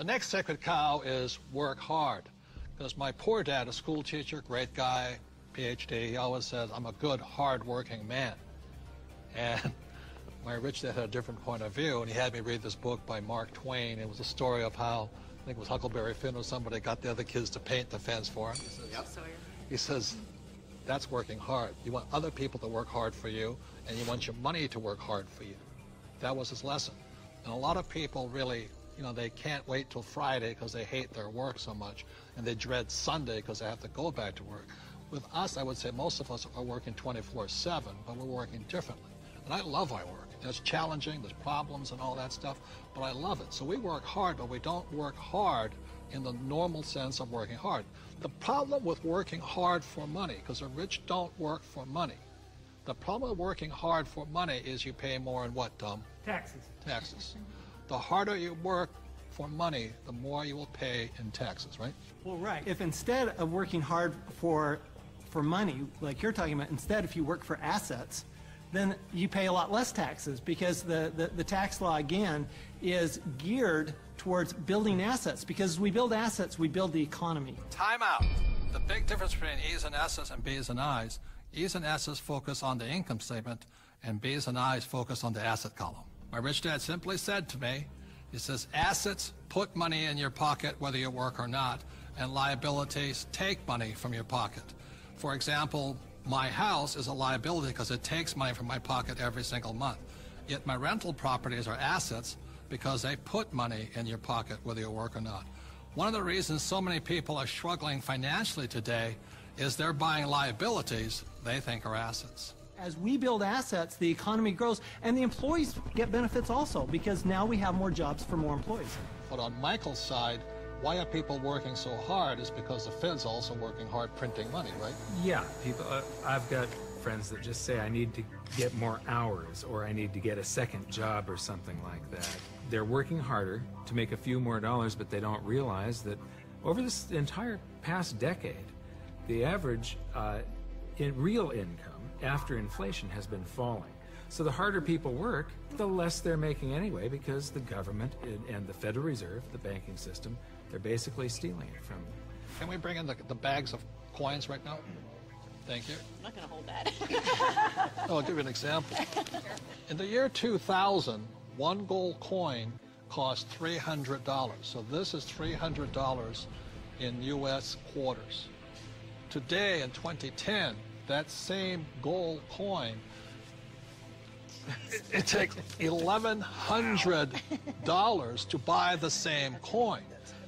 next sacred cow is work hard. Because my poor dad, a school teacher, great guy, PhD, he always says, I'm a good, hard-working man. And my rich dad had a different point of view, and he had me read this book by Mark Twain. It was a story of how, I think it was Huckleberry Finn or somebody, got the other kids to paint the fence for him. He says, that's working hard. You want other people to work hard for you, and you want your money to work hard for you. That was his lesson. And a lot of people really, you know, they can't wait till Friday because they hate their work so much, and they dread Sunday because they have to go back to work. With us, I would say most of us are working 24/7, but we're working differently. And I love our work. It's challenging, there's problems and all that stuff, but I love it. So we work hard, but we don't work hard in the normal sense of working hard. The problem with working hard for money, because the rich don't work for money. The problem with working hard for money is you pay more in what, Tom? Taxes. Taxes. The harder you work for money, the more you will pay in taxes, right? Well, right. If instead of working hard for money, like you're talking about, instead if you work for assets, then you pay a lot less taxes, because the tax law, again, is geared towards building assets. Because as we build assets, we build the economy. Time out. The big difference between E's and S's and B's and I's, E's and S's focus on the income statement, and B's and I's focus on the asset column. My rich dad simply said to me, he says, assets put money in your pocket whether you work or not, and liabilities take money from your pocket. For example, my house is a liability because it takes money from my pocket every single month. Yet my rental properties are assets because they put money in your pocket whether you work or not. One of the reasons so many people are struggling financially today is they're buying liabilities they think are assets. As we build assets, the economy grows, and the employees get benefits also, because now we have more jobs for more employees. But on Michael's side, why are people working so hard is because the Fed's also working hard printing money, right? Yeah, people. I've got friends that just say, I need to get more hours, or I need to get a second job or something like that. They're working harder to make a few more dollars, but they don't realize that over this entire past decade, the average in real income after inflation has been falling. So the harder people work, the less they're making anyway, because the government and the Federal Reserve, the banking system, they're basically stealing it from them. Can we bring in the bags of coins right now? Thank you. I'm not going to hold that. I'll give you an example. In the year 2000, one gold coin cost $300. So this is $300 in U.S. quarters. Today, in 2010, that same gold coin, it takes $1,100 to buy the same coin.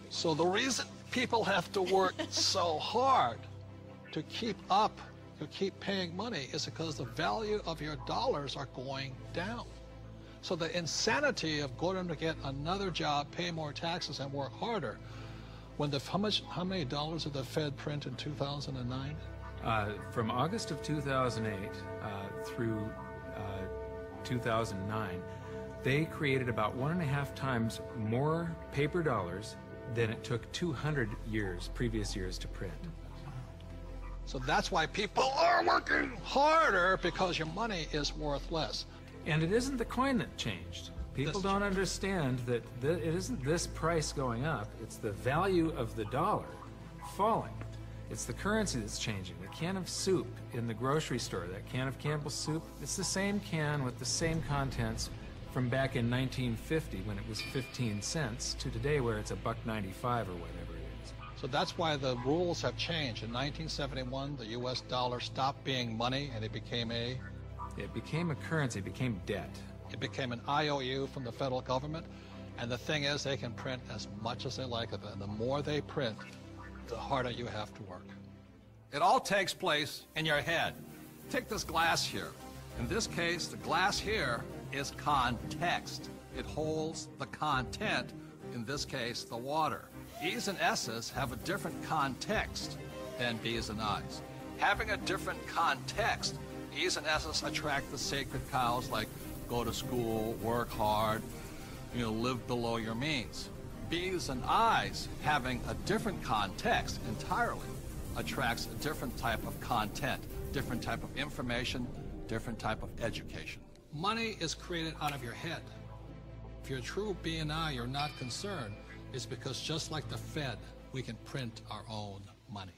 So the reason people have to work so hard to keep up, to keep paying money, is because the value of your dollars are going down. So the insanity of going to get another job, pay more taxes, and work harder, when how many dollars did the Fed print in 2009? From August of 2008 through 2009, they created about 1.5 times more paper dollars than it took 200 previous years to print. So that's why people are working harder, because your money is worth less. And it isn't the coin that changed. People don't understand that it isn't this price going up, it's the value of the dollar falling. It's the currency that's changing. The can of soup in the grocery store, that can of Campbell's soup, it's the same can with the same contents from back in 1950 when it was 15 cents to today where it's $1.95 or whatever it is. So that's why the rules have changed. In 1971, the U.S. dollar stopped being money and it became a currency, it became debt. It became an IOU from the federal government. And the thing is, they can print as much as they like of it. And the more they print, the harder you have to work. It all takes place in your head. Take this glass here. In this case, the glass here is context. It holds the content, in this case, the water. E's and S's have a different context than B's and I's. Having a different context, E's and S's attract the sacred cows like go to school, work hard, live below your means. B's and I's, having a different context entirely, attracts a different type of content, different type of information, different type of education. Money is created out of your head. If you're a true B and I, you're not concerned is because just like the Fed, we can print our own money.